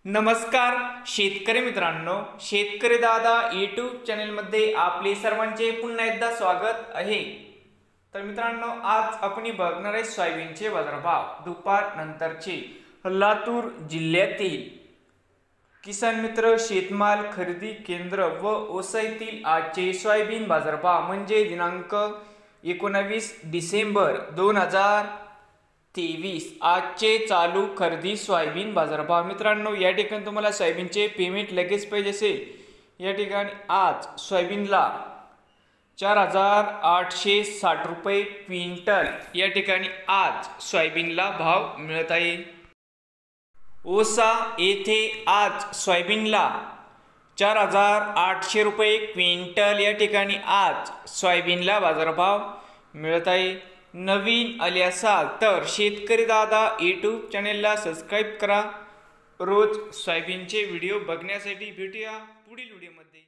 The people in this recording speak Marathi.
नमस्कार शेतकरी मित्रांनो, शेतकरी दादा यूट्यूब चॅनलमध्ये आपले सर्वांचे पुन्हा एकदा स्वागत आहे। तर मित्रांनो, आज आपण बघणार आहे सोयाबीनचे बाजारभाव दुपार नंतरचे लातूर जिल्ह्यातील किसान मित्र शेतमाल खरेदी केंद्र व ओसाईतील आजचे सोयाबीन बाजारभाव म्हणजे दिनांक 19 डिसेंबर 2023 आजचे चालू खरेदी सोयाबीन बाजारभाव। मित्रांनो, या ठिकाणी तुम्हाला सोयाबीनचे पेमेंट लगेच पाहिजे असेल, या ठिकाणी आज सोयाबीनला 4860 रुपये क्विंटल या ठिकाणी आज सोयाबीनला भाव मिळत आहे। ओसा येथे आज सोयाबीनला 4800 रुपये क्विंटल या ठिकाणी आज सोयाबीनला बाजारभाव मिळत आहे। नवीन आले असाल तर शेतकरी दादा यूट्यूब चॅनेलला सबस्क्राईब करा। रोज सोयाबीनचे व्हिडिओ बघण्यासाठी भेटूया पुढील व्हिडिओमध्ये।